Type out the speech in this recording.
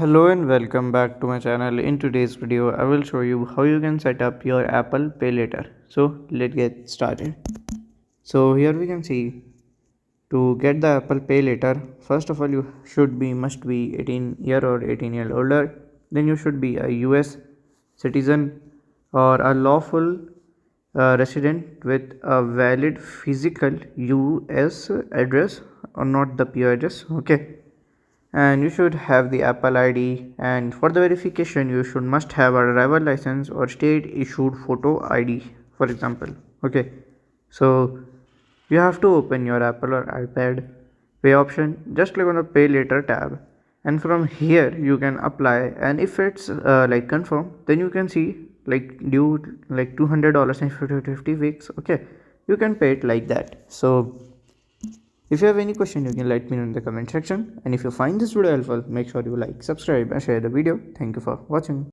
Hello and welcome back to my channel. In today's video, I will show you how you can set up your Apple Pay Later. So let's get started. So here we can see to get the Apple Pay Later, first of all you must be 18 year or 18 year older. Then you should be a US citizen or a lawful resident with a valid physical US address or not the PO address. Okay, and you should have the Apple ID, and for the verification you should must have a driver license or state issued photo ID, for example. Okay, so you have to open your Apple or iPad pay option, just click on the pay later tab, and from here you can apply, and if it's like confirm, then you can see like due like $200 in 50 weeks. Okay, you can pay it like that. So if you have any question, you can let me know in the comment section. And if you find this video helpful, make sure you like, subscribe and share the video. Thank you for watching.